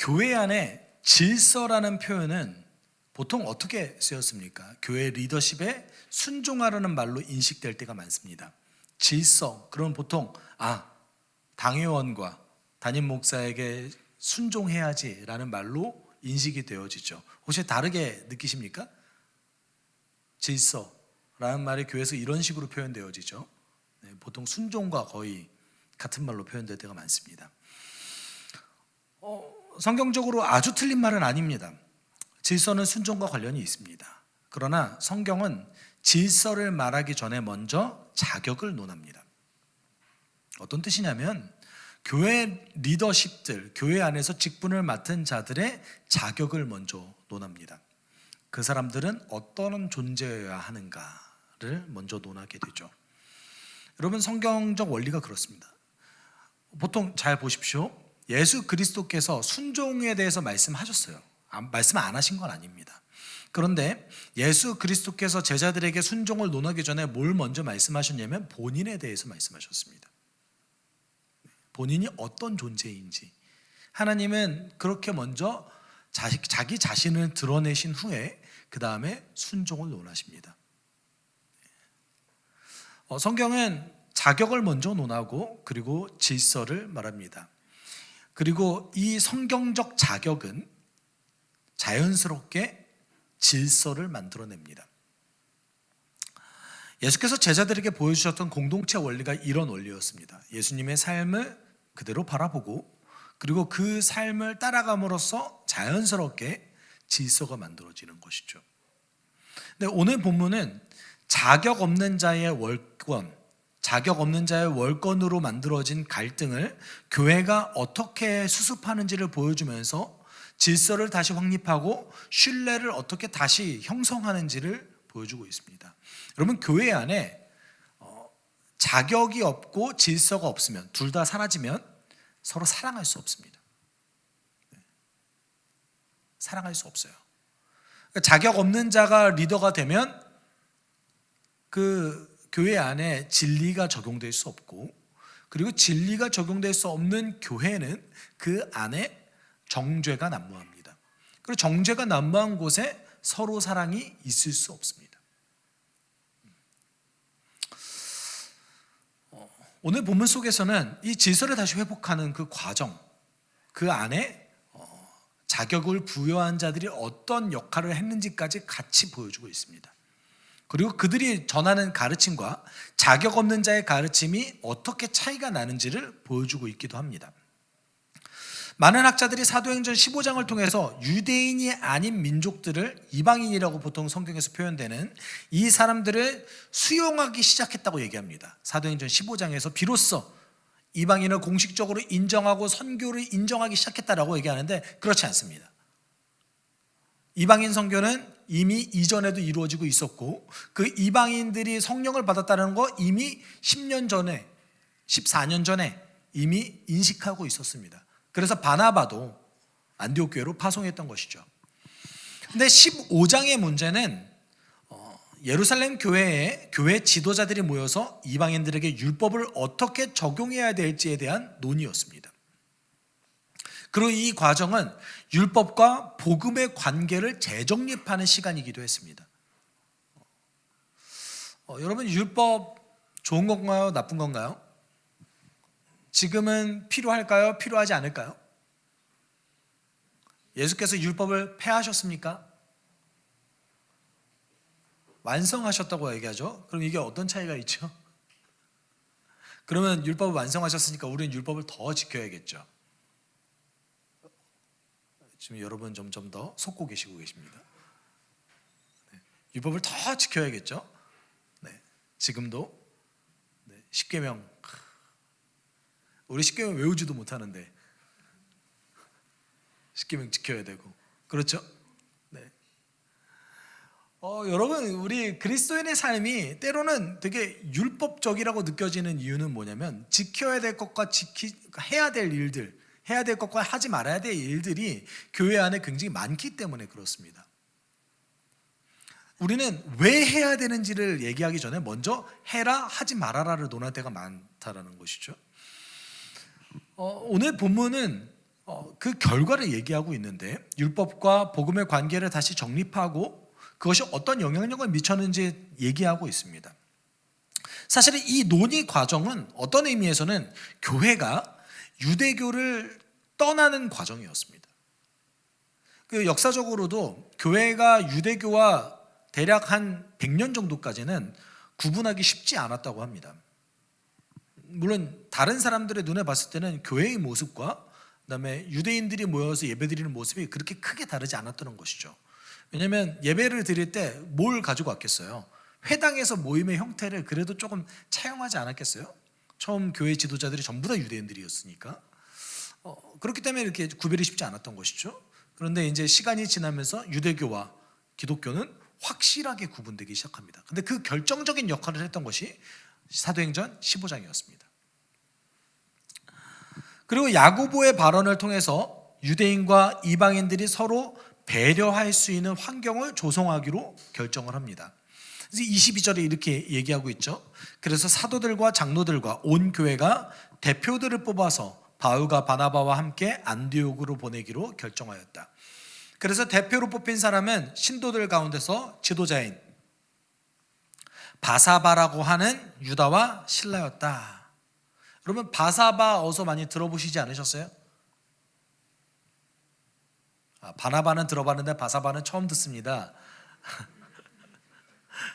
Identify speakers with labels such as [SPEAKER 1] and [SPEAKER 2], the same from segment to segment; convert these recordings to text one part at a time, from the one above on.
[SPEAKER 1] 교회 안에 질서라는 표현은 보통 어떻게 쓰였습니까? 교회 리더십에 순종하라는 말로 인식될 때가 많습니다. 질서, 그럼 보통 당회원과 담임 목사에게 순종해야지라는 말로 인식이 되어지죠. 혹시 다르게 느끼십니까? 질서라는 말이 교회에서 이런 식으로 표현되어지죠. 보통 순종과 거의 같은 말로 표현될 때가 많습니다. 성경적으로 아주 틀린 말은 아닙니다. 질서는 순종과 관련이 있습니다. 그러나 성경은 질서를 말하기 전에 먼저 자격을 논합니다. 어떤 뜻이냐면 교회 리더십들, 교회 안에서 직분을 맡은 자들의 자격을 먼저 논합니다. 그 사람들은 어떤 존재여야 하는가를 먼저 논하게 되죠. 여러분, 성경적 원리가 그렇습니다. 보통 잘 보십시오. 예수 그리스도께서 순종에 대해서 말씀하셨어요. 말씀 안 하신 건 아닙니다. 그런데 예수 그리스도께서 제자들에게 순종을 논하기 전에 뭘 먼저 말씀하셨냐면 본인에 대해서 말씀하셨습니다. 본인이 어떤 존재인지 하나님은 그렇게 먼저 자기 자신을 드러내신 후에 그 다음에 순종을 논하십니다. 성경은 자격을 먼저 논하고 그리고 질서를 말합니다. 그리고 이 성경적 자격은 자연스럽게 질서를 만들어냅니다. 예수께서 제자들에게 보여주셨던 공동체 원리가 이런 원리였습니다. 예수님의 삶을 그대로 바라보고 그리고 그 삶을 따라감으로써 자연스럽게 질서가 만들어지는 것이죠. 근데 오늘 본문은 자격 없는 자의 월권으로 만들어진 갈등을 교회가 어떻게 수습하는지를 보여주면서 질서를 다시 확립하고 신뢰를 어떻게 다시 형성하는지를 보여주고 있습니다. 여러분, 교회 안에 자격이 없고 질서가 없으면, 둘 다 사라지면 서로 사랑할 수 없습니다. 사랑할 수 없어요. 자격 없는 자가 리더가 되면 그 교회 안에 진리가 적용될 수 없고, 그리고 진리가 적용될 수 없는 교회는 그 안에 정죄가 난무합니다. 그리고 정죄가 난무한 곳에 서로 사랑이 있을 수 없습니다. 오늘 본문 속에서는 이 질서를 다시 회복하는 그 과정, 그 안에 자격을 부여한 자들이 어떤 역할을 했는지까지 같이 보여주고 있습니다. 그리고 그들이 전하는 가르침과 자격 없는 자의 가르침이 어떻게 차이가 나는지를 보여주고 있기도 합니다. 많은 학자들이 사도행전 15장을 통해서 유대인이 아닌 민족들을 이방인이라고 보통 성경에서 표현되는 이 사람들을 수용하기 시작했다고 얘기합니다. 사도행전 15장에서 비로소 이방인을 공식적으로 인정하고 선교를 인정하기 시작했다라고 얘기하는데 그렇지 않습니다. 이방인 선교는 이미 이전에도 이루어지고 있었고 그 이방인들이 성령을 받았다는 거 이미 10년 전에 14년 전에 이미 인식하고 있었습니다. 그래서 바나바도 안디옥 교회로 파송했던 것이죠. 근데 15장의 문제는 예루살렘 교회에 교회 지도자들이 모여서 이방인들에게 율법을 어떻게 적용해야 될지에 대한 논의였습니다. 그리고 이 과정은 율법과 복음의 관계를 재정립하는 시간이기도 했습니다. 여러분, 율법 좋은 건가요? 나쁜 건가요? 지금은 필요할까요? 필요하지 않을까요? 예수께서 율법을 폐하셨습니까? 완성하셨다고 얘기하죠. 그럼 이게 어떤 차이가 있죠? 그러면 율법을 완성하셨으니까 우리는 율법을 더 지켜야겠죠. 지금 여러분 점점 더 속고 계시고 계십니다. 율법을 더 지켜야겠죠. 지금도 10계명, 우리 10계명 외우지도 못하는데 10계명 지켜야 되고, 그렇죠? 여러분, 우리 그리스도인의 삶이 때로는 되게 율법적이라고 느껴지는 이유는 뭐냐면 지켜야 될 것과 해야 될 일들, 해야 될 것과 하지 말아야 될 일들이 교회 안에 굉장히 많기 때문에 그렇습니다. 우리는 왜 해야 되는지를 얘기하기 전에 먼저 해라 하지 말아라를 논할 때가 많다라는 것이죠. 오늘 본문은 그 결과를 얘기하고 있는데 율법과 복음의 관계를 다시 정립하고 그것이 어떤 영향력을 미쳤는지 얘기하고 있습니다. 사실은 이 논의 과정은 어떤 의미에서는 교회가 유대교를 떠나는 과정이었습니다. 그 역사적으로도 교회가 유대교와 대략 한 100년 정도까지는 구분하기 쉽지 않았다고 합니다. 물론 다른 사람들의 눈에 봤을 때는 교회의 모습과 그다음에 유대인들이 모여서 예배드리는 모습이 그렇게 크게 다르지 않았다는 것이죠. 왜냐하면 예배를 드릴 때 뭘 가지고 왔겠어요? 회당에서 모임의 형태를 그래도 조금 차용하지 않았겠어요? 처음 교회 지도자들이 전부 다 유대인들이었으니까 그렇기 때문에 이렇게 구별이 쉽지 않았던 것이죠. 그런데 이제 시간이 지나면서 유대교와 기독교는 확실하게 구분되기 시작합니다. 근데 그 결정적인 역할을 했던 것이 사도행전 15장이었습니다. 그리고 야고보의 발언을 통해서 유대인과 이방인들이 서로 배려할 수 있는 환경을 조성하기로 결정을 합니다. 그래서 22절에 이렇게 얘기하고 있죠. 그래서 사도들과 장로들과 온 교회가 대표들을 뽑아서 바울과 바나바와 함께 안디옥으로 보내기로 결정하였다. 그래서 대표로 뽑힌 사람은 신도들 가운데서 지도자인 바사바라고 하는 유다와 실라였다. 여러분 바사바 어서 많이 들어보시지 않으셨어요? 바나바는 들어봤는데 바사바는 처음 듣습니다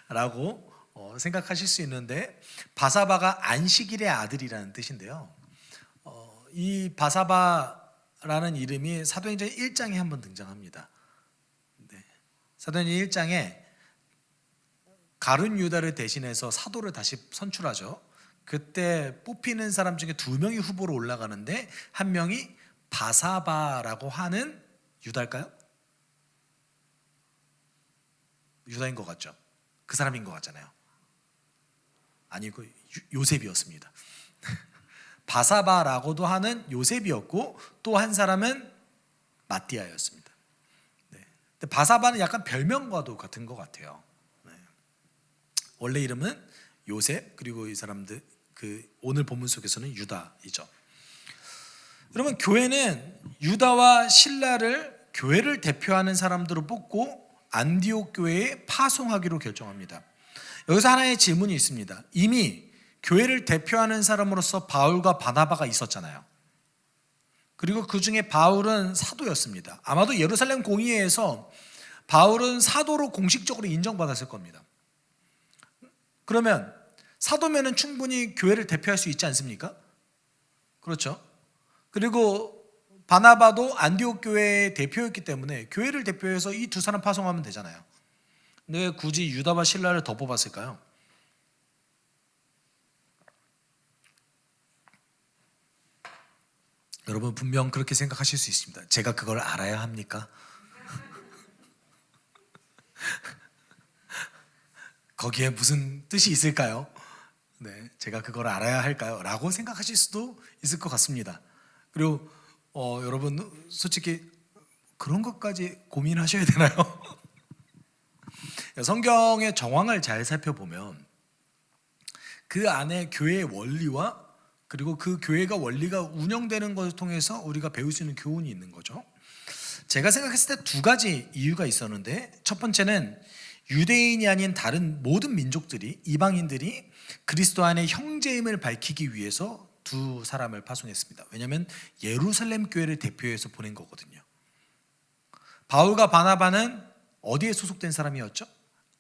[SPEAKER 1] 라고 생각하실 수 있는데 바사바가 안식일의 아들이라는 뜻인데요. 이 바사바라는 이름이 사도행전 1장에 한번 등장합니다. 네. 사도행전 1장에 가룟 유다를 대신해서 사도를 다시 선출하죠. 그때 뽑히는 사람 중에 2명이 후보로 올라가는데 한 명이 바사바라고 하는 유다일까요? 유다인 것 같죠? 그 사람인 것 같잖아요. 아니고 요셉이었습니다. 바사바라고도 하는 요셉이었고 또 한 사람은 마띠아였습니다. 네. 근데 바사바는 약간 별명과도 같은 것 같아요. 네. 원래 이름은 요셉 그리고 이 사람들 오늘 본문 속에서는 유다이죠. 여러분 교회는 유다와 실라를 교회를 대표하는 사람들을 뽑고 안디옥 교회에 파송하기로 결정합니다. 여기서 하나의 질문이 있습니다. 이미 교회를 대표하는 사람으로서 바울과 바나바가 있었잖아요. 그리고 그 중에 바울은 사도였습니다. 아마도 예루살렘 공의회에서 바울은 사도로 공식적으로 인정받았을 겁니다. 그러면 사도면은 충분히 교회를 대표할 수 있지 않습니까? 그렇죠. 그리고 바나바도 안디옥 교회의 대표였기 때문에 교회를 대표해서 이 두 사람 파송하면 되잖아요. 근데 왜 굳이 유다와 실라를 더 뽑았을까요? 여러분 분명 그렇게 생각하실 수 있습니다. 제가 그걸 알아야 합니까? 거기에 무슨 뜻이 있을까요? 네, 제가 그걸 알아야 할까요? 라고 생각하실 수도 있을 것 같습니다. 그리고 여러분 솔직히 그런 것까지 고민하셔야 되나요? 성경의 정황을 잘 살펴보면 그 안에 교회의 원리와 그리고 그 교회가 원리가 운영되는 것을 통해서 우리가 배울 수 있는 교훈이 있는 거죠. 제가 생각했을 때 2가지 이유가 있었는데 첫 번째는 유대인이 아닌 다른 모든 민족들이 이방인들이 그리스도 안의 형제임을 밝히기 위해서 두 사람을 파송했습니다. 왜냐하면 예루살렘 교회를 대표해서 보낸 거거든요. 바울과 바나바는 어디에 소속된 사람이었죠?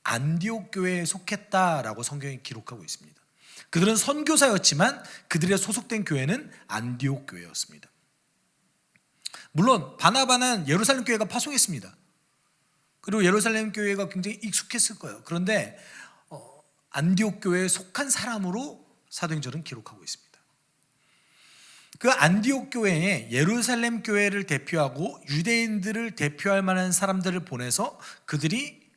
[SPEAKER 1] 안디옥 교회에 속했다라고 성경이 기록하고 있습니다. 그들은 선교사였지만 그들의 소속된 교회는 안디옥 교회였습니다. 물론 바나바는 예루살렘 교회가 파송했습니다. 그리고 예루살렘 교회가 굉장히 익숙했을 거예요. 그런데 안디옥 교회에 속한 사람으로 사도행전은 기록하고 있습니다. 그 안디옥 교회에 예루살렘 교회를 대표하고 유대인들을 대표할 만한 사람들을 보내서 그들이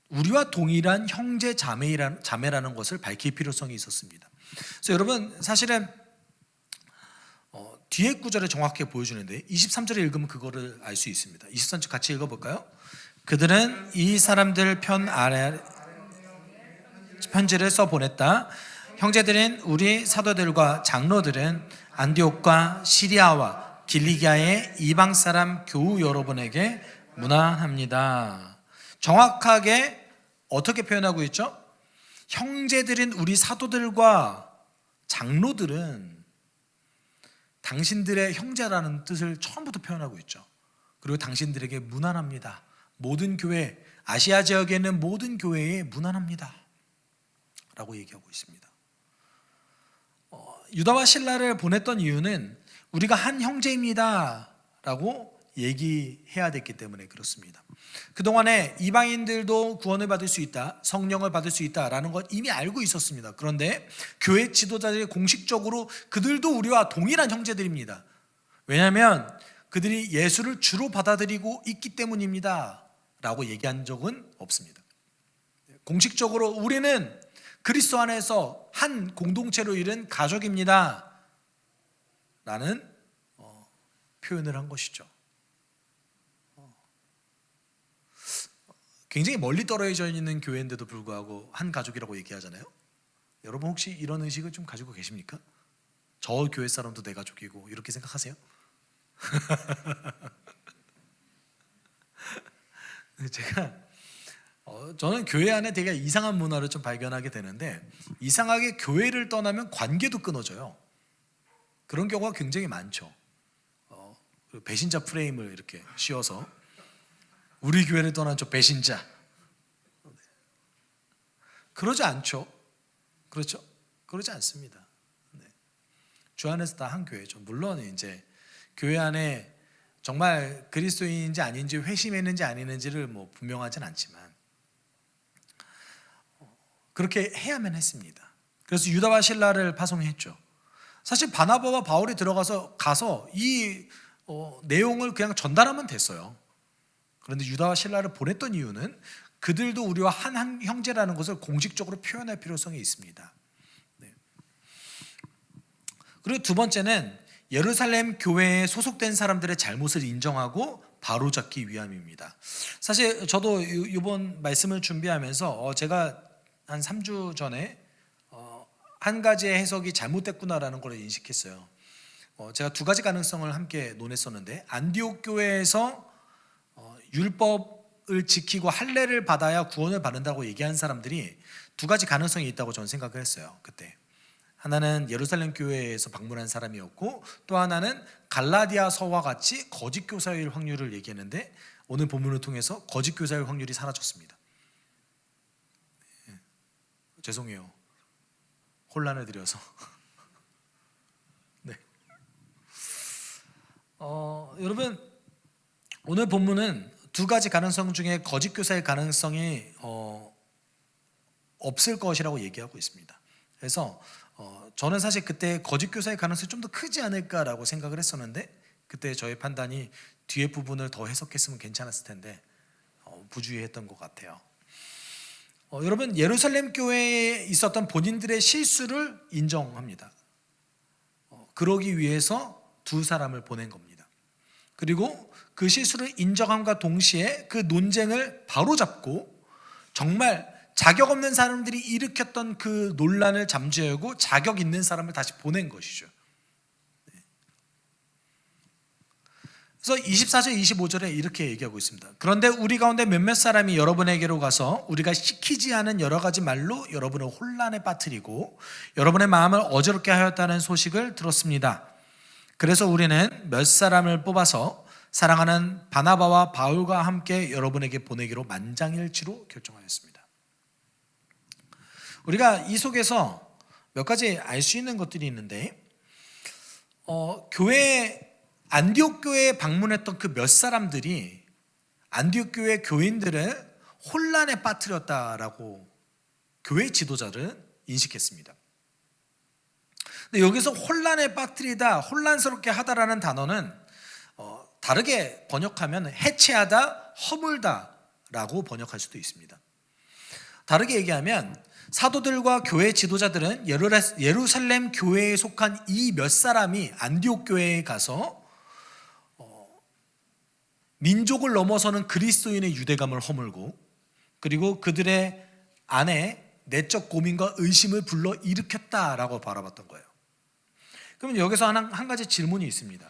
[SPEAKER 1] 우리와 동일한 형제 자매라는 것을 밝힐 필요성이 있었습니다. 그래서 여러분 사실은 뒤에 구절에 정확하게 보여주는데 23절에 읽으면 그거를 알 수 있습니다. 23절 같이 읽어볼까요? 그들은 이 사람들 편 아래 편지를 써보냈다. 형제들인 우리 사도들과 장로들은 안디옥과 시리아와 길리기아의 이방 사람 교우 여러분에게 문안합니다. 정확하게 어떻게 표현하고 있죠? 형제들인 우리 사도들과 장로들은 당신들의 형제라는 뜻을 처음부터 표현하고 있죠. 그리고 당신들에게 문안합니다. 모든 교회, 아시아 지역에 있는 모든 교회에 문안합니다 라고 얘기하고 있습니다. 유다와 실라를 보냈던 이유는 우리가 한 형제입니다 라고 얘기해야 됐기 때문에 그렇습니다. 그동안에 이방인들도 구원을 받을 수 있다, 성령을 받을 수 있다라는 것 이미 알고 있었습니다. 그런데 교회 지도자들이 공식적으로 그들도 우리와 동일한 형제들입니다. 왜냐하면 그들이 예수를 주로 받아들이고 있기 때문입니다 라고 얘기한 적은 없습니다. 공식적으로 우리는 그리스도 안에서 한 공동체로 이룬 가족입니다 라는 표현을 한 것이죠. 굉장히 멀리 떨어져 있는 교회인데도 불구하고 한 가족이라고 얘기하잖아요. 여러분 혹시 이런 의식을 좀 가지고 계십니까? 저 교회 사람도 내 가족이고 이렇게 생각하세요? 저는 교회 안에 되게 이상한 문화를 좀 발견하게 되는데, 이상하게 교회를 떠나면 관계도 끊어져요. 그런 경우가 굉장히 많죠. 배신자 프레임을 이렇게 씌워서 우리 교회를 떠난 저 배신자. 그러지 않죠. 그렇죠? 그러지 않습니다. 주 안에서 다 한 교회죠. 물론 이제 교회 안에 정말 그리스도인인지 아닌지 회심했는지 아니는지를 분명하진 않지만 그렇게 해야만 했습니다. 그래서 유다와 실라를 파송했죠. 사실 바나바와 바울이 가서 이 내용을 그냥 전달하면 됐어요. 그런데 유다와 실라를 보냈던 이유는 그들도 우리와 한 형제라는 것을 공식적으로 표현할 필요성이 있습니다. 그리고 두 번째는 예루살렘 교회에 소속된 사람들의 잘못을 인정하고 바로잡기 위함입니다. 사실 저도 이번 말씀을 준비하면서 제가 한 3주 전에 한 가지의 해석이 잘못됐구나라는 걸 인식했어요. 제가 두 가지 가능성을 함께 논했었는데, 안디옥 교회에서 율법을 지키고 할례를 받아야 구원을 받는다고 얘기한 사람들이 두 가지 가능성이 있다고 저는 생각을 했어요. 그때 하나는 예루살렘 교회에서 방문한 사람이었고, 또 하나는 갈라디아서와 같이 거짓 교사일 확률을 얘기했는데, 오늘 본문을 통해서 거짓 교사일 확률이 사라졌습니다. 죄송해요, 혼란을 드려서. 네. 여러분, 오늘 본문은 두 가지 가능성 중에 거짓 교사의 가능성이 없을 것이라고 얘기하고 있습니다. 그래서 저는 사실 그때 거짓 교사의 가능성이 좀 더 크지 않을까라고 생각을 했었는데, 그때 저의 판단이 뒤에 부분을 더 해석했으면 괜찮았을 텐데 부주의했던 것 같아요. 여러분, 예루살렘 교회에 있었던 본인들의 실수를 인정합니다. 그러기 위해서 두 사람을 보낸 겁니다. 그리고 그 실수를 인정함과 동시에 그 논쟁을 바로잡고 정말 자격 없는 사람들이 일으켰던 그 논란을 잠재우고 자격 있는 사람을 다시 보낸 것이죠. 그래서 24절 25절에 이렇게 얘기하고 있습니다. 그런데 우리 가운데 몇몇 사람이 여러분에게로 가서 우리가 시키지 않은 여러 가지 말로 여러분을 혼란에 빠뜨리고 여러분의 마음을 어지럽게 하였다는 소식을 들었습니다. 그래서 우리는 몇 사람을 뽑아서 사랑하는 바나바와 바울과 함께 여러분에게 보내기로 만장일치로 결정하였습니다. 우리가 이 속에서 몇 가지 알 수 있는 것들이 있는데, 안디옥 교회에 방문했던 그 몇 사람들이 안디옥 교회 교인들을 혼란에 빠뜨렸다라고 교회 지도자를 인식했습니다. 근데 여기서 혼란에 빠뜨리다, 혼란스럽게 하다라는 단어는 다르게 번역하면 해체하다, 허물다라고 번역할 수도 있습니다. 다르게 얘기하면 사도들과 교회 지도자들은 예루살렘 교회에 속한 이 몇 사람이 안디옥 교회에 가서 민족을 넘어서는 그리스도인의 유대감을 허물고, 그리고 그들의 안에 내적 고민과 의심을 불러 일으켰다라고 바라봤던 거예요. 그러면 여기서 한 가지 질문이 있습니다.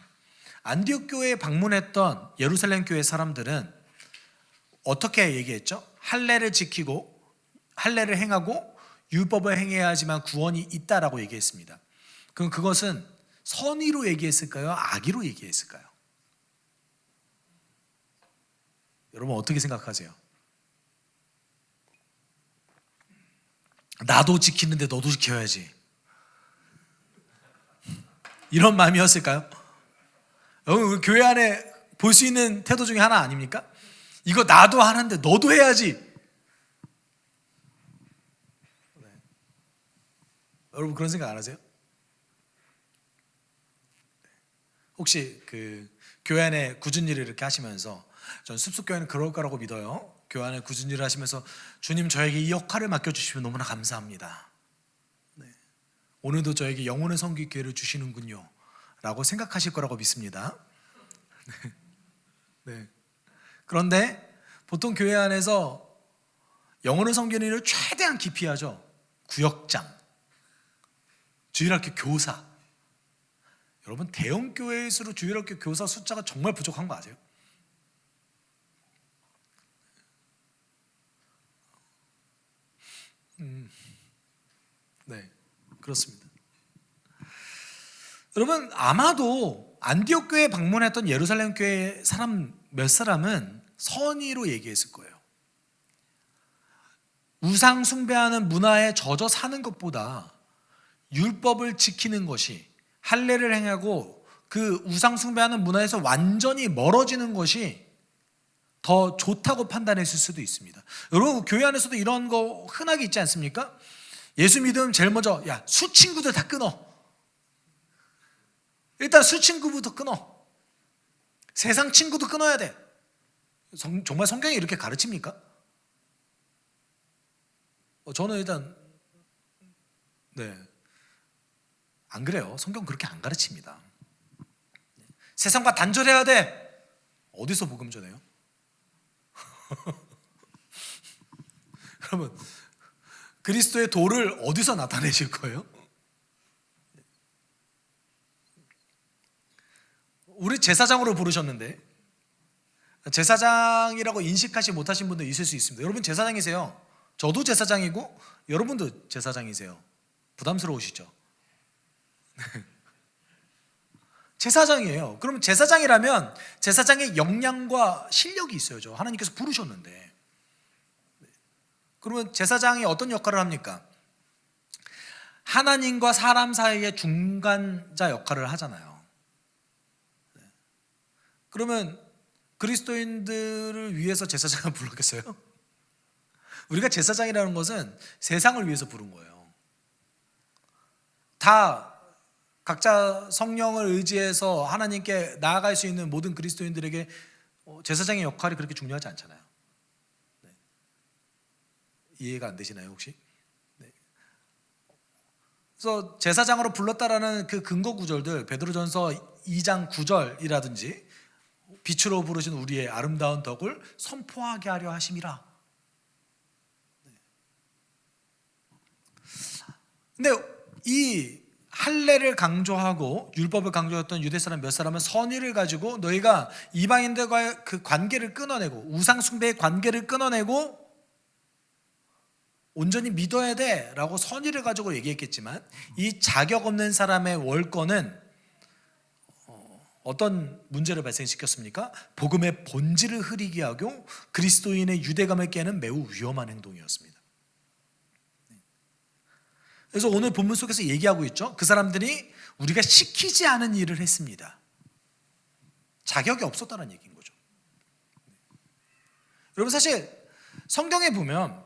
[SPEAKER 1] 안디옥 교회에 방문했던 예루살렘 교회 사람들은 어떻게 얘기했죠? 할례를 지키고 할례를 행하고 율법을 행해야지만 구원이 있다라고 얘기했습니다. 그럼 그것은 선의로 얘기했을까요? 악의로 얘기했을까요? 여러분 어떻게 생각하세요? 나도 지키는데 너도 지켜야지, 이런 마음이었을까요? 여러분 교회 안에 볼 수 있는 태도 중에 하나 아닙니까? 이거 나도 하는데 너도 해야지. 네. 여러분 그런 생각 안 하세요? 혹시 그 교회 안에 굳은 일을 이렇게 하시면서, 전 숲속교회는 그럴 거라고 믿어요. 교회 안에 굳은 일을 하시면서 주님 저에게 이 역할을 맡겨주시면 너무나 감사합니다. 네. 오늘도 저에게 영혼의 섬길 기회를 주시는군요 라고 생각하실 거라고 믿습니다. 네. 네. 그런데 보통 교회 안에서 영혼을 섬기는 일을 최대한 기피하죠. 구역장, 주일학교 교사. 여러분 대형 교회일수록 주일학교 교사 숫자가 정말 부족한 거 아세요? 네, 그렇습니다. 여러분 아마도 안디옥 교회에 방문했던 예루살렘 교회 사람 몇 사람은 선의로 얘기했을 거예요. 우상 숭배하는 문화에 젖어 사는 것보다 율법을 지키는 것이, 할례를 행하고 그 우상 숭배하는 문화에서 완전히 멀어지는 것이 더 좋다고 판단했을 수도 있습니다. 여러분 교회 안에서도 이런 거 흔하게 있지 않습니까? 예수 믿으면 제일 먼저 야, 술 친구들 다 끊어. 일단 술 친구부터 끊어. 세상 친구도 끊어야 돼. 정말 성경이 이렇게 가르칩니까? 저는 일단 안 그래요. 성경 그렇게 안 가르칩니다. 세상과 단절해야 돼. 어디서 복음 전해요? 여러분 그리스도의 도를 어디서 나타내실 거예요? 우리 제사장으로 부르셨는데 제사장이라고 인식하지 못하신 분도 있을 수 있습니다. 여러분 제사장이세요. 저도 제사장이고 여러분도 제사장이세요. 부담스러우시죠? 제사장이에요. 그러면 제사장이라면 제사장의 역량과 실력이 있어야죠. 하나님께서 부르셨는데. 그러면 제사장이 어떤 역할을 합니까? 하나님과 사람 사이의 중간자 역할을 하잖아요. 그러면 그리스도인들을 위해서 제사장을 불렀겠어요? 우리가 제사장이라는 것은 세상을 위해서 부른 거예요. 다 각자 성령을 의지해서 하나님께 나아갈 수 있는 모든 그리스도인들에게 제사장의 역할이 그렇게 중요하지 않잖아요. 네. 이해가 안 되시나요 혹시? 네. 그래서 제사장으로 불렀다라는 그 근거 구절들, 베드로전서 2장 9절이라든지 빛으로 부르신 우리의 아름다운 덕을 선포하게 하려 하심이라. 근데 이 할례를 강조하고 율법을 강조했던 유대 사람 몇 사람은 선의를 가지고 너희가 이방인들과의 그 관계를 끊어내고 우상 숭배의 관계를 끊어내고 온전히 믿어야 돼 라고 선의를 가지고 얘기했겠지만 이 자격 없는 사람의 월권은 어떤 문제를 발생시켰습니까? 복음의 본질을 흐리게 하고 그리스도인의 유대감을 깨는 매우 위험한 행동이었습니다. 그래서 오늘 본문 속에서 얘기하고 있죠. 그 사람들이 우리가 시키지 않은 일을 했습니다. 자격이 없었다는 얘기인 거죠. 여러분 사실 성경에 보면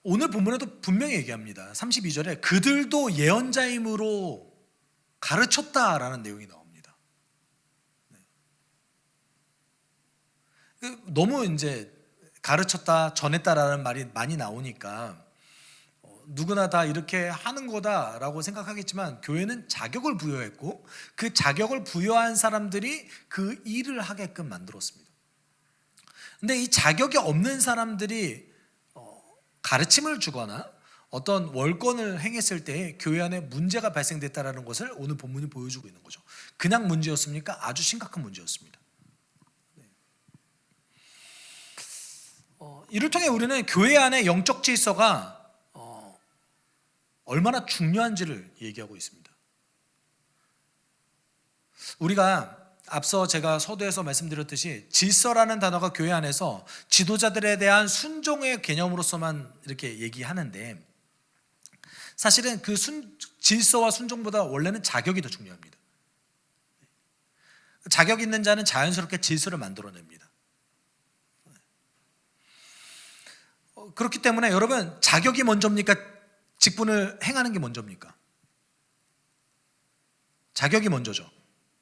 [SPEAKER 1] 오늘 본문에도 분명히 얘기합니다. 32절에 그들도 예언자임으로 가르쳤다라는 내용이 나옵니다. 너무 이제 가르쳤다, 전했다라는 말이 많이 나오니까 누구나 다 이렇게 하는 거다라고 생각하겠지만 교회는 자격을 부여했고 그 자격을 부여한 사람들이 그 일을 하게끔 만들었습니다. 근데 이 자격이 없는 사람들이 가르침을 주거나 어떤 월권을 행했을 때 교회 안에 문제가 발생됐다라는 것을 오늘 본문이 보여주고 있는 거죠. 그냥 문제였습니까? 아주 심각한 문제였습니다. 이를 통해 우리는 교회 안에 영적 질서가 얼마나 중요한지를 얘기하고 있습니다. 우리가 앞서 제가 서두에서 말씀드렸듯이 질서라는 단어가 교회 안에서 지도자들에 대한 순종의 개념으로서만 이렇게 얘기하는데, 사실은 그 질서와 순종보다 원래는 자격이 더 중요합니다. 자격 있는 자는 자연스럽게 질서를 만들어냅니다. 그렇기 때문에 여러분, 자격이 먼저입니까? 직분을 행하는 게 먼저입니까? 자격이 먼저죠.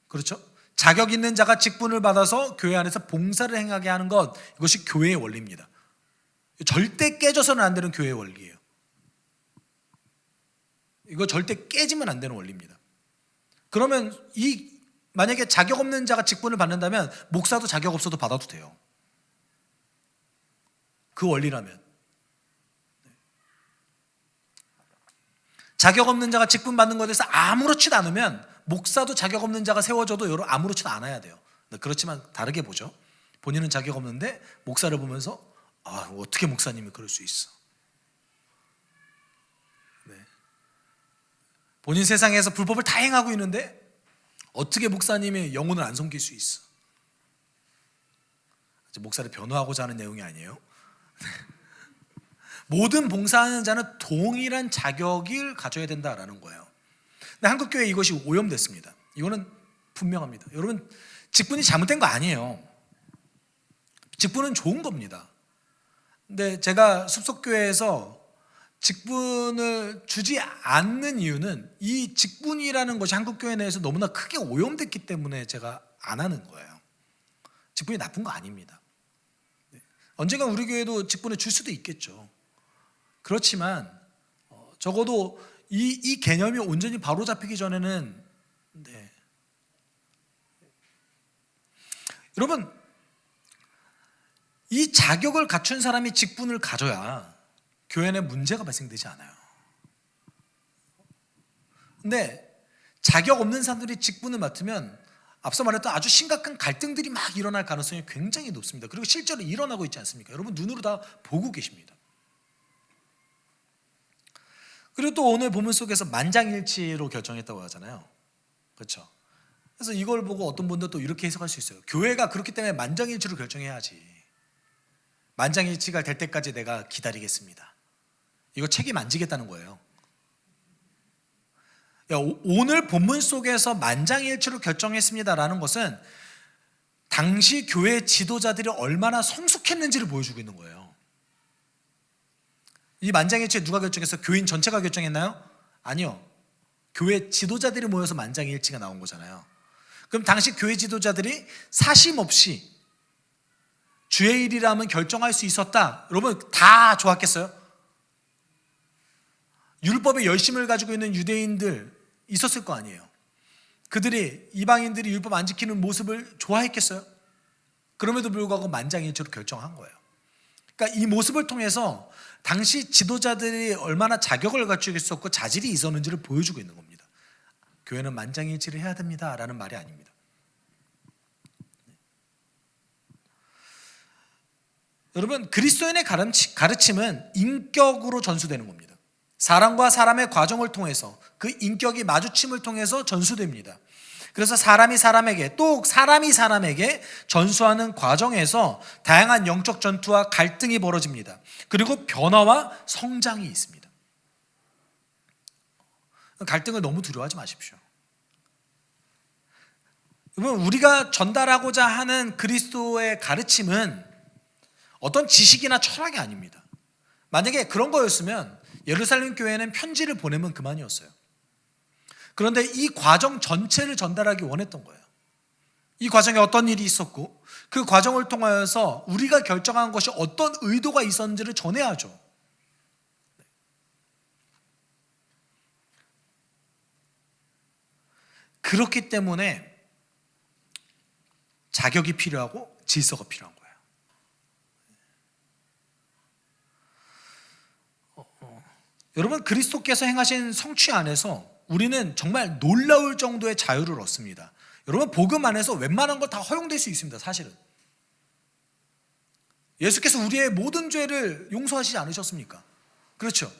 [SPEAKER 1] 그렇죠? 자격 있는 자가 직분을 받아서 교회 안에서 봉사를 행하게 하는 것, 이것이 교회의 원리입니다. 절대 깨져서는 안 되는 교회의 원리예요. 이거 절대 깨지면 안 되는 원리입니다. 그러면 만약에 자격 없는 자가 직분을 받는다면 목사도 자격 없어도 받아도 돼요. 그 원리라면. 자격 없는 자가 직분 받는 것에 대해서 아무렇지도 않으면 목사도 자격 없는 자가 세워져도 여러분 아무렇지도 않아야 돼요. 그렇지만 다르게 보죠. 본인은 자격 없는데 목사를 보면서 어떻게 목사님이 그럴 수 있어. 네. 본인 세상에서 불법을 다 행하고 있는데 어떻게 목사님이 영혼을 안 섬길 수 있어. 목사를 변호하고자 하는 내용이 아니에요. 모든 봉사하는 자는 동일한 자격을 가져야 된다라는 거예요. 근데 한국교회에 이것이 오염됐습니다. 이거는 분명합니다. 여러분, 직분이 잘못된 거 아니에요. 직분은 좋은 겁니다. 근데 제가 숲속교회에서 직분을 주지 않는 이유는 이 직분이라는 것이 한국교회 내에서 너무나 크게 오염됐기 때문에 제가 안 하는 거예요. 직분이 나쁜 거 아닙니다. 언젠가 우리 교회도 직분을 줄 수도 있겠죠. 그렇지만 적어도 이 개념이 온전히 바로 잡히기 전에는 여러분, 이 자격을 갖춘 사람이 직분을 가져야 교회 내 문제가 발생되지 않아요. 근데 자격 없는 사람들이 직분을 맡으면 앞서 말했던 아주 심각한 갈등들이 막 일어날 가능성이 굉장히 높습니다. 그리고 실제로 일어나고 있지 않습니까? 여러분 눈으로 다 보고 계십니다. 그리고 또 오늘 본문 속에서 만장일치로 결정했다고 하잖아요. 그렇죠? 그래서 이걸 보고 어떤 분들 또 이렇게 해석할 수 있어요. 교회가 그렇기 때문에 만장일치로 결정해야지. 만장일치가 될 때까지 내가 기다리겠습니다. 이거 책임 안 지겠다는 거예요. 오늘 본문 속에서 만장일치로 결정했습니다라는 것은 당시 교회 지도자들이 얼마나 성숙했는지를 보여주고 있는 거예요. 이 만장일치 누가 결정했어요? 교인 전체가 결정했나요? 아니요. 교회 지도자들이 모여서 만장일치가 나온 거잖아요. 그럼 당시 교회 지도자들이 사심 없이 주의 일이라면 결정할 수 있었다. 여러분 다 좋았겠어요? 율법에 열심을 가지고 있는 유대인들 있었을 거 아니에요. 그들이 이방인들이 율법 안 지키는 모습을 좋아했겠어요? 그럼에도 불구하고 만장일치로 결정한 거예요. 그러니까 이 모습을 통해서 당시 지도자들이 얼마나 자격을 갖추고 있었고 자질이 있었는지를 보여주고 있는 겁니다. 교회는 만장일치를 해야 됩니다라는 말이 아닙니다. 여러분, 그리스도인의 가르침은 인격으로 전수되는 겁니다. 사람과 사람의 과정을 통해서 그 인격이 마주침을 통해서 전수됩니다. 그래서 사람이 사람에게 또 사람이 사람에게 전수하는 과정에서 다양한 영적 전투와 갈등이 벌어집니다. 그리고 변화와 성장이 있습니다. 갈등을 너무 두려워하지 마십시오. 여러분, 우리가 전달하고자 하는 그리스도의 가르침은 어떤 지식이나 철학이 아닙니다. 만약에 그런 거였으면 예루살렘 교회는 편지를 보내면 그만이었어요. 그런데 이 과정 전체를 전달하기 원했던 거예요. 이 과정에 어떤 일이 있었고 그 과정을 통하여서 우리가 결정한 것이 어떤 의도가 있었는지를 전해야죠. 그렇기 때문에 자격이 필요하고 질서가 필요한 거예요. 여러분, 그리스도께서 행하신 성취 안에서 우리는 정말 놀라울 정도의 자유를 얻습니다. 여러분, 복음 안에서 웬만한 거 다 허용될 수 있습니다. 사실은 예수께서 우리의 모든 죄를 용서하시지 않으셨습니까? 그렇죠?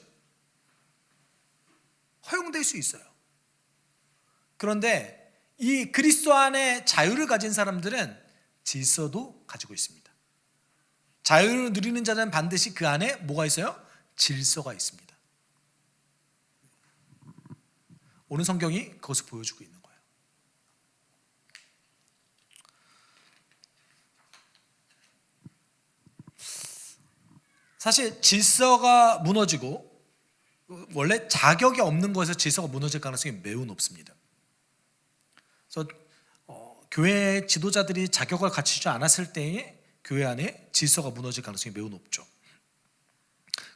[SPEAKER 1] 허용될 수 있어요. 그런데 이 그리스도 안에 자유를 가진 사람들은 질서도 가지고 있습니다. 자유를 누리는 자는 반드시 그 안에 뭐가 있어요? 질서가 있습니다. 오늘 성경이 그것을 보여주고 있는 거예요. 사실 질서가 무너지고, 원래 자격이 없는 것에서 질서가 무너질 가능성이 매우 높습니다. 그래서 교회 지도자들이 자격을 갖추지 않았을 때에 교회 안에 질서가 무너질 가능성이 매우 높죠.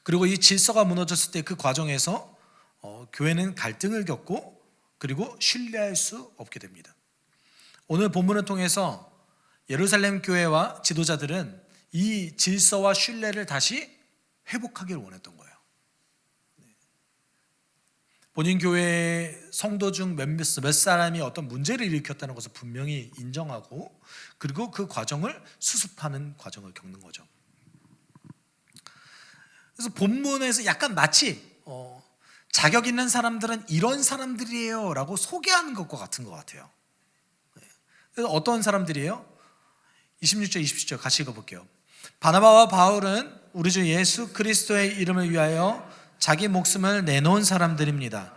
[SPEAKER 1] 그리고 이 질서가 무너졌을 때 그 과정에서 교회는 갈등을 겪고, 그리고 신뢰할 수 없게 됩니다. 오늘 본문을 통해서 예루살렘 교회와 지도자들은 이 질서와 신뢰를 다시 회복하기를 원했던 거예요. 본인 교회의 성도 중 몇 사람이 어떤 문제를 일으켰다는 것을 분명히 인정하고, 그리고 그 과정을 수습하는 과정을 겪는 거죠. 그래서 본문에서 약간 마치 자격 있는 사람들은 이런 사람들이에요 라고 소개하는 것과 같은 것 같아요. 그래서 어떤 사람들이에요? 26절 27절 같이 읽어볼게요. 바나바와 바울은 우리 주 예수 그리스도의 이름을 위하여 자기 목숨을 내놓은 사람들입니다.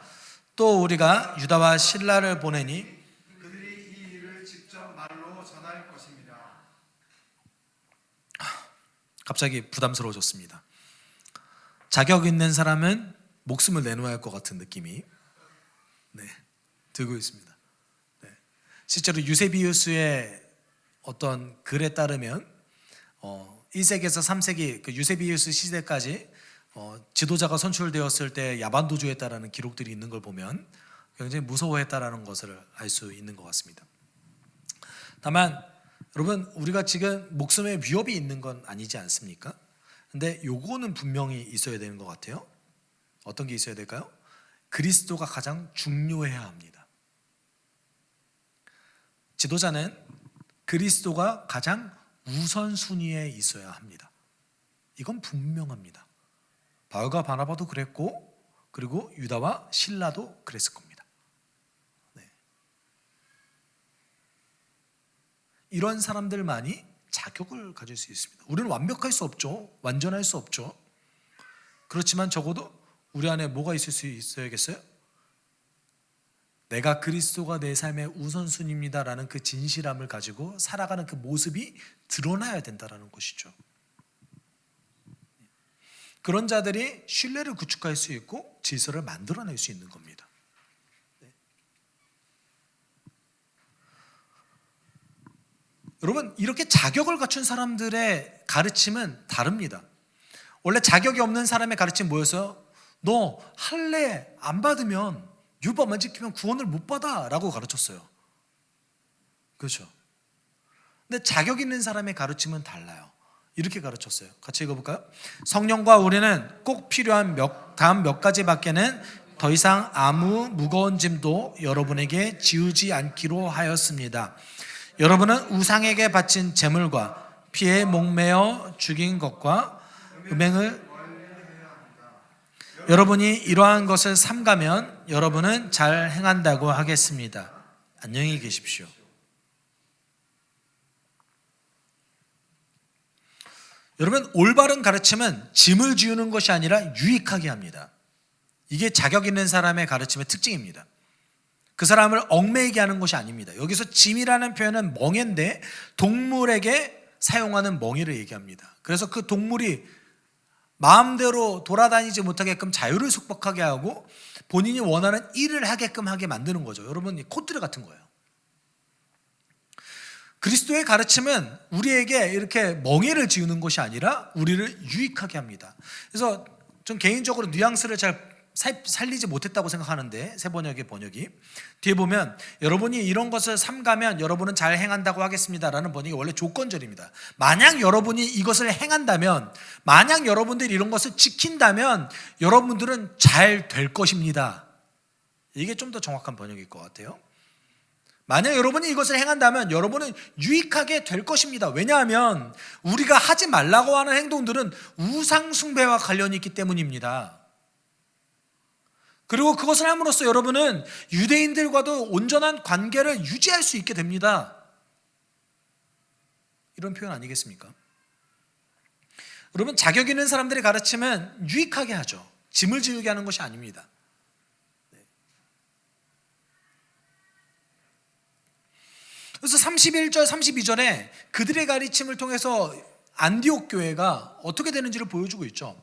[SPEAKER 1] 또 우리가 유다와 실라를 보내니
[SPEAKER 2] 그들이 이 일을 직접 말로 전할 것입니다.
[SPEAKER 1] 갑자기 부담스러워졌습니다. 자격 있는 사람은 목숨을 내놓아야 할 것 같은 느낌이 들고 있습니다. 실제로 유세비우스의 어떤 글에 따르면 1세기에서 3세기 그 유세비우스 시대까지 지도자가 선출되었을 때 야반도주했다라는 기록들이 있는 걸 보면 굉장히 무서워했다라는 것을 알 수 있는 것 같습니다. 다만 여러분, 우리가 지금 목숨에 위협이 있는 건 아니지 않습니까? 근데 요거는 분명히 있어야 되는 것 같아요. 어떤 게 있어야 될까요? 그리스도가 가장 중요해야 합니다. 지도자는 그리스도가 가장 우선순위에 있어야 합니다. 이건 분명합니다. 바울과 바나바도 그랬고, 그리고 유다와 실라도 그랬을 겁니다. 이런 사람들만이 자격을 가질 수 있습니다. 우리는 완벽할 수 없죠. 완전할 수 없죠. 그렇지만 적어도 우리 안에 뭐가 있을 수 있어야겠어요? 내가 그리스도가 내 삶의 우선순위입니다라는 그 진실함을 가지고 살아가는 그 모습이 드러나야 된다는 것이죠. 그런 자들이 신뢰를 구축할 수 있고 질서를 만들어낼 수 있는 겁니다. 여러분, 이렇게 자격을 갖춘 사람들의 가르침은 다릅니다. 원래 자격이 없는 사람의 가르침 뭐였어요? 너 할례 안 받으면, 율법만 지키면 구원을 못 받아 라고 가르쳤어요. 그렇죠? 근데 자격 있는 사람의 가르침은 달라요. 이렇게 가르쳤어요. 같이 읽어볼까요? 성령과 우리는 꼭 필요한 다음 몇 가지 밖에는 더 이상 아무 무거운 짐도 여러분에게 지우지 않기로 하였습니다. 여러분은 우상에게 바친 제물과 피에 목매어 죽인 것과 음행을 여러분이 이러한 것을 삼가면 여러분은 잘 행한다고 하겠습니다. 안녕히 계십시오. 여러분, 올바른 가르침은 짐을 지우는 것이 아니라 유익하게 합니다. 이게 자격 있는 사람의 가르침의 특징입니다. 그 사람을 얽매이게 하는 것이 아닙니다. 여기서 짐이라는 표현은 멍에인데 동물에게 사용하는 멍에를 얘기합니다. 그래서 그 동물이 마음대로 돌아다니지 못하게끔 자유를束縛하게 하고 본인이 원하는 일을 하게끔 하게 만드는 거죠. 여러분, 코트레 같은 거예요. 그리스도의 가르침은 우리에게 이렇게 멍에를 지우는 것이 아니라 우리를 유익하게 합니다. 그래서 좀 개인적으로 뉘앙스를 잘 살리지 못했다고 생각하는데, 새 번역의 번역이 뒤에 보면 여러분이 이런 것을 삼가면 여러분은 잘 행한다고 하겠습니다라는 번역이 원래 조건절입니다. 만약 여러분이 이것을 행한다면, 만약 여러분들이 이런 것을 지킨다면 여러분들은 잘 될 것입니다. 이게 좀 더 정확한 번역일 것 같아요. 만약 여러분이 이것을 행한다면 여러분은 유익하게 될 것입니다. 왜냐하면 우리가 하지 말라고 하는 행동들은 우상 숭배와 관련이 있기 때문입니다. 그리고 그것을 함으로써 여러분은 유대인들과도 온전한 관계를 유지할 수 있게 됩니다. 이런 표현 아니겠습니까? 여러분, 자격 있는 사람들의 가르침은 유익하게 하죠. 짐을 지우게 하는 것이 아닙니다. 그래서 31절, 32절에 그들의 가르침을 통해서 안디옥 교회가 어떻게 되는지를 보여주고 있죠.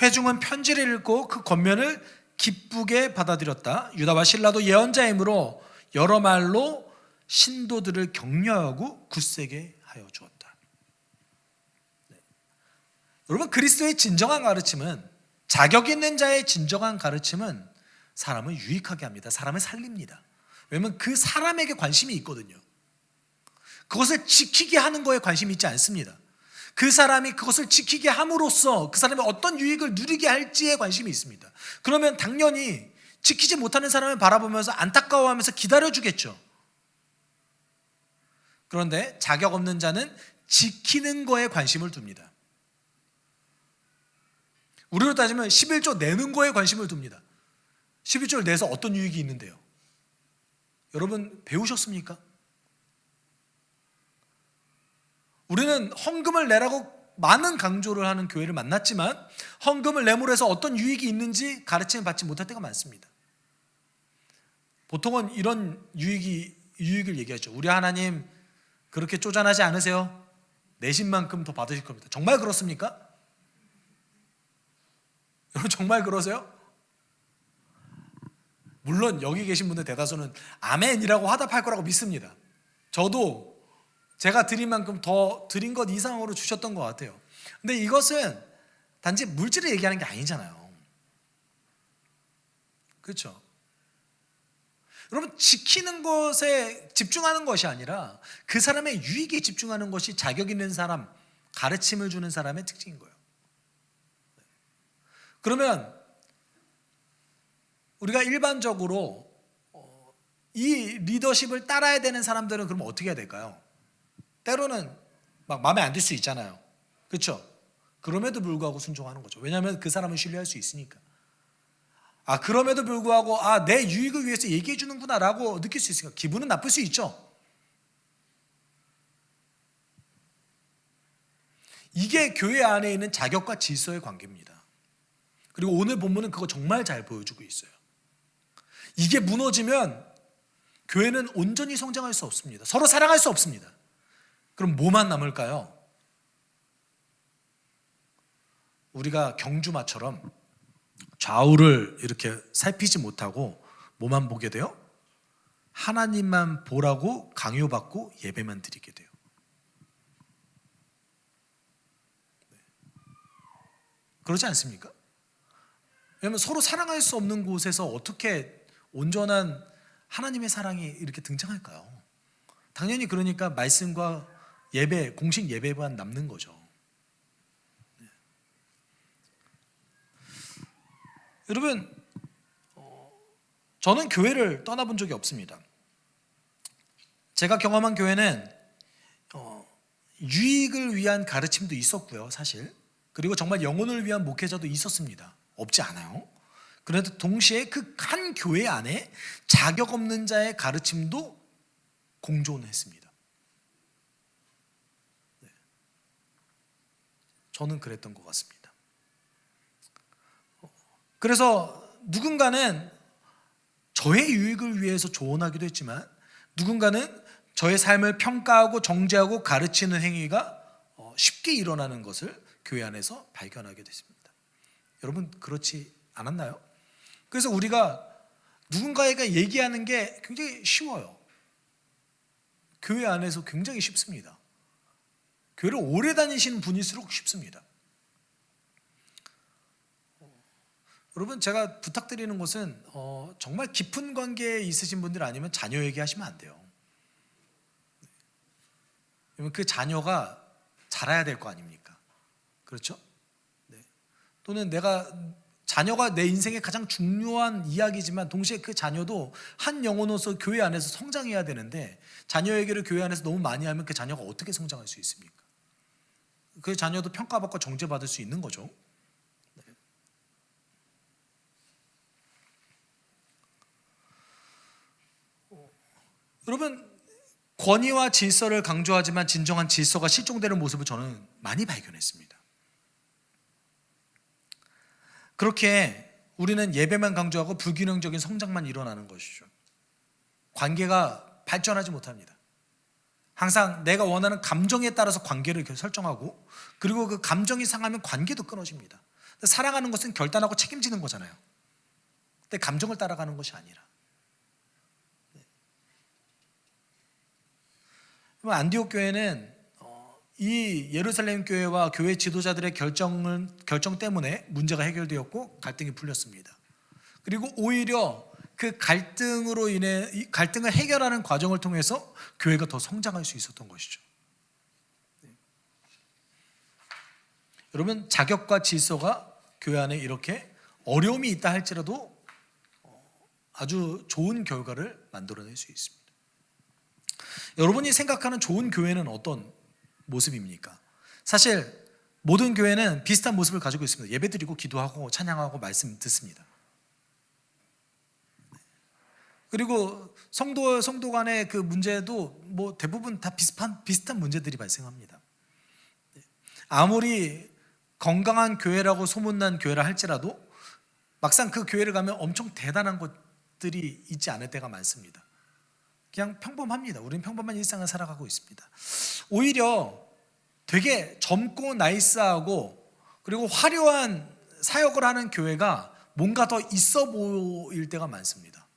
[SPEAKER 1] 회중은 편지를 읽고 그 겉면을 기쁘게 받아들였다. 유다와 실라도 예언자이므로 여러 말로 신도들을 격려하고 굳세게 하여 주었다. 여러분, 그리스도의 진정한 가르침은, 자격 있는 자의 진정한 가르침은 사람을 유익하게 합니다. 사람을 살립니다. 왜냐하면 그 사람에게 관심이 있거든요. 그것을 지키게 하는 거에 관심이 있지 않습니다. 그 사람이 그것을 지키게 함으로써 그 사람이 어떤 유익을 누리게 할지에 관심이 있습니다. 그러면 당연히 지키지 못하는 사람을 바라보면서 안타까워하면서 기다려주겠죠. 그런데 자격 없는 자는 지키는 거에 관심을 둡니다. 우리로 따지면 11조 내는 거에 관심을 둡니다. 11조를 내서 어떤 유익이 있는데요? 여러분, 배우셨습니까? 우리는 헌금을 내라고 많은 강조를 하는 교회를 만났지만 헌금을 내므로 해서 어떤 유익이 있는지 가르침을 받지 못할 때가 많습니다. 보통은 이런 유익을 얘기하죠. 우리 하나님 그렇게 쪼잔하지 않으세요? 내신 만큼 더 받으실 겁니다. 정말 그렇습니까? 여러분, 정말 그러세요? 물론 여기 계신 분들 대다수는 아멘이라고 화답할 거라고 믿습니다. 저도 제가 드린 만큼 더 드린 것 이상으로 주셨던 것 같아요. 근데 이것은 단지 물질을 얘기하는 게 아니잖아요. 그렇죠? 여러분, 지키는 것에 집중하는 것이 아니라 그 사람의 유익에 집중하는 것이 자격 있는 사람, 가르침을 주는 사람의 특징인 거예요. 그러면 우리가 일반적으로 이 리더십을 따라야 되는 사람들은 그럼 어떻게 해야 될까요? 때로는 막 마음에 안 들 수 있잖아요. 그렇죠? 그럼에도 불구하고 순종하는 거죠. 왜냐하면 그 사람을 신뢰할 수 있으니까. 그럼에도 불구하고 내 유익을 위해서 얘기해 주는구나 라고 느낄 수 있으니까 기분은 나쁠 수 있죠. 이게 교회 안에 있는 자격과 질서의 관계입니다. 그리고 오늘 본문은 그거 정말 잘 보여주고 있어요. 이게 무너지면 교회는 온전히 성장할 수 없습니다. 서로 사랑할 수 없습니다. 그럼 뭐만 남을까요? 우리가 경주마처럼 좌우를 이렇게 살피지 못하고 뭐만 보게 돼요? 하나님만 보라고 강요받고 예배만 드리게 돼요. 그렇지 않습니까? 왜냐하면 서로 사랑할 수 없는 곳에서 어떻게 온전한 하나님의 사랑이 이렇게 등장할까요? 당연히 그러니까 말씀과 예배, 공식 예배만 남는 거죠. 여러분, 저는 교회를 떠나본 적이 없습니다. 제가 경험한 교회는 유익을 위한 가르침도 있었고요, 사실. 그리고 정말 영혼을 위한 목회자도 있었습니다. 없지 않아요. 그런데 동시에 그 한 교회 안에 자격 없는 자의 가르침도 공존했습니다. 저는 그랬던 것 같습니다. 그래서 누군가는 저의 유익을 위해서 조언하기도 했지만 누군가는 저의 삶을 평가하고 정죄하고 가르치는 행위가 쉽게 일어나는 것을 교회 안에서 발견하게 됐습니다. 여러분, 그렇지 않았나요? 그래서 우리가 누군가에게 얘기하는 게 굉장히 쉬워요. 교회 안에서 굉장히 쉽습니다. 교회를 오래 다니시는 분일수록 쉽습니다. 여러분, 제가 부탁드리는 것은 정말 깊은 관계에 있으신 분들 아니면 자녀 얘기하시면 안 돼요. 그 자녀가 자라야 될 거 아닙니까? 그렇죠? 네. 또는 자녀가 내 인생의 가장 중요한 이야기지만 동시에 그 자녀도 한 영혼으로서 교회 안에서 성장해야 되는데, 자녀 얘기를 교회 안에서 너무 많이 하면 그 자녀가 어떻게 성장할 수 있습니까? 그 자녀도 평가받고 정죄받을 수 있는 거죠. 네. 여러분, 권위와 질서를 강조하지만 진정한 질서가 실종되는 모습을 저는 많이 발견했습니다. 그렇게 우리는 예배만 강조하고 불균형적인 성장만 일어나는 것이죠. 관계가 발전하지 못합니다. 항상 내가 원하는 감정에 따라서 관계를 설정하고, 그리고 그 감정이 상하면 관계도 끊어집니다. 사랑하는 것은 결단하고 책임지는 거잖아요. 근데 감정을 따라가는 것이 아니라. 안디옥 교회는 이 예루살렘 교회와 교회 지도자들의 결정 때문에 문제가 해결되었고 갈등이 풀렸습니다. 그리고 오히려 그 갈등으로 인해 갈등을 해결하는 과정을 통해서 교회가 더 성장할 수 있었던 것이죠. 여러분, 자격과 질서가 교회 안에 이렇게 어려움이 있다 할지라도 아주 좋은 결과를 만들어낼 수 있습니다. 여러분이 생각하는 좋은 교회는 어떤 모습입니까? 사실 모든 교회는 비슷한 모습을 가지고 있습니다. 예배드리고 기도하고 찬양하고 말씀 듣습니다. 그리고 성도 간의 그 문제도 뭐 대부분 다 비슷한 문제들이 발생합니다. 아무리 건강한 교회라고 소문난 교회라 할지라도 막상 그 교회를 가면 엄청 대단한 것들이 있지 않을 때가 많습니다. 그냥 평범합니다. 우리는 평범한 일상을 살아가고 있습니다. 오히려 되게 젊고 나이스하고 그리고 화려한 사역을 하는 교회가 뭔가 더 있어 보일 때가 많습니다.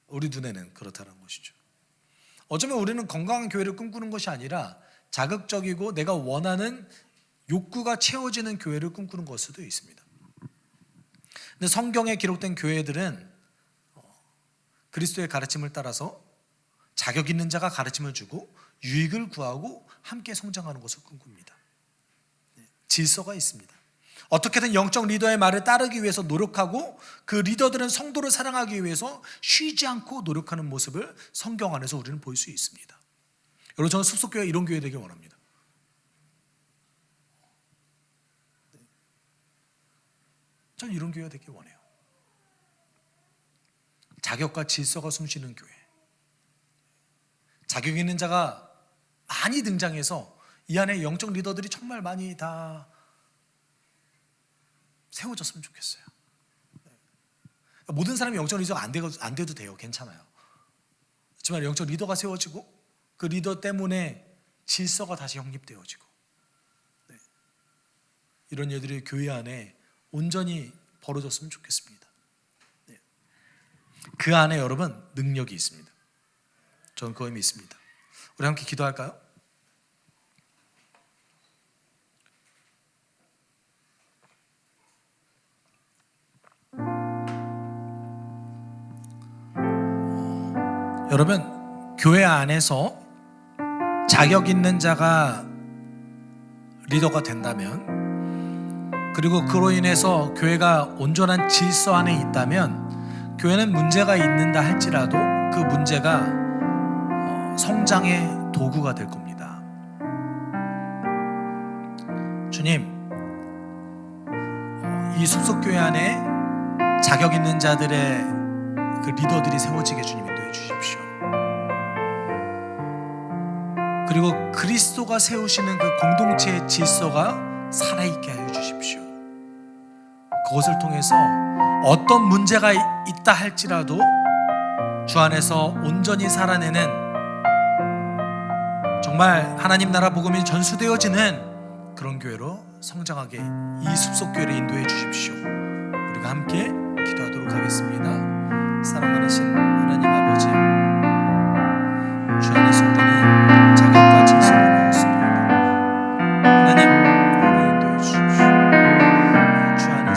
[SPEAKER 1] 우리 눈에는 그렇다는 것이죠. 어쩌면 우리는 건강한 교회를 꿈꾸는 것이 아니라 자극적이고 내가 원하는 욕구가 채워지는 교회를 꿈꾸는 것 수도 있습니다. 근데 성경에 기록된 교회들은 그리스도의 가르침을 따라서 자격 있는 자가 가르침을 주고 유익을 구하고 함께 성장하는 것을 꿈꿉니다. 질서가 있습니다. 어떻게든 영적 리더의 말을 따르기 위해서 노력하고, 그 리더들은 성도를 사랑하기 위해서 쉬지 않고 노력하는 모습을 성경 안에서 우리는 볼 수 있습니다. 여러분, 저는 숲속교회 이런 교회 되길 원합니다. 저는 이런 교회가 되길 원해요. 자격과 질서가 숨쉬는 교회, 자격 있는 자가 많이 등장해서 이 안에 영적 리더들이 정말 많이 다 세워졌으면 좋겠어요. 모든 사람이 영적 리더가 안 돼도 돼요. 괜찮아요. 하지만 영적 리더가 세워지고 그 리더 때문에 질서가 다시 확립되어지고, 이런 일들이 교회 안에 온전히 벌어졌으면 좋겠습니다. 그 안에 여러분 능력이 있습니다. 저는 그걸 믿습니다. 우리 함께 기도할까요? 여러분, 교회 안에서 자격 있는 자가 리더가 된다면, 그리고 그로 인해서 교회가 온전한 질서 안에 있다면, 교회는 문제가 있는다 할지라도 그 문제가 성장의 도구가 될 겁니다. 주님, 이 숲속교회 안에 자격 있는 자들의 그 리더들이 세워지게 주님 인도해 주십시오. 그리고 그리스도가 세우시는 그 공동체의 질서가 살아있게 하여 주십시오. 그것을 통해서 어떤 문제가 있다 할지라도 주 안에서 온전히 살아내는, 정말 하나님 나라 복음이 전수되어지는 그런 교회로 성장하게 이 숲속교회를 인도해 주십시오. 우리가 함께 기도하도록 하겠습니다. 사랑 많으신 하나님 아버지, 주 안에서 우리는 자격과 질서를 배웠습니다. 하나님, 우리를 인도해 주십시오. 주 안에서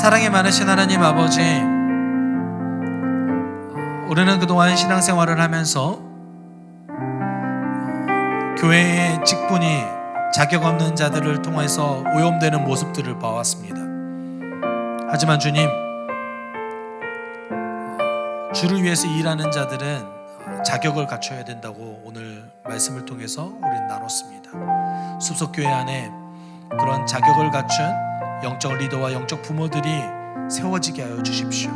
[SPEAKER 1] 사랑이 많으신 하나님 아버지, 우리는 그동안 신앙생활을 하면서 교회의 직분이 자격 없는 자들을 통해서 오염되는 모습들을 봐왔습니다. 하지만 주님, 주를 위해서 일하는 자들은 자격을 갖춰야 된다고 오늘 말씀을 통해서 우리는 나눴습니다. 숲속교회 안에 그런 자격을 갖춘 영적 리더와 영적 부모들이 세워지게 하여 주십시오.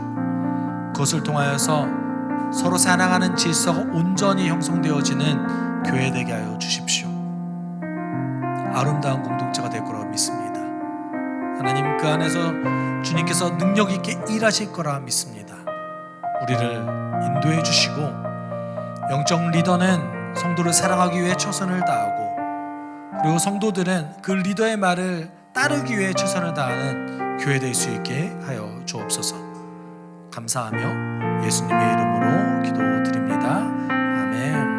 [SPEAKER 1] 그것을 통하여서 서로 사랑하는 질서가 온전히 형성되어지는 교회 되게 하여 주십시오. 아름다운 공동체가 될 거라고 믿습니다. 하나님, 그 안에서 주님께서 능력 있게 일하실 거라 믿습니다. 우리를 인도해 주시고, 영적 리더는 성도를 사랑하기 위해 최선을 다하고, 그리고 성도들은 그 리더의 말을 따르기 위해 최선을 다하는 교회 될 수 있게 하여 주옵소서. 감사하며 예수님의 이름으로 기도드립니다. 아멘.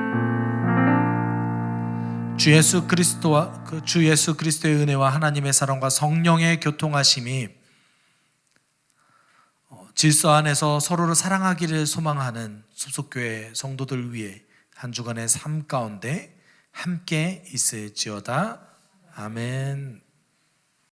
[SPEAKER 1] 주 예수 그리스도의 은혜와 하나님의 사랑과 성령의 교통하심이 질서 안에서 서로를 사랑하기를 소망하는 숲속교회 성도들 위해 한 주간의 삶 가운데 함께 있을지어다. 아멘.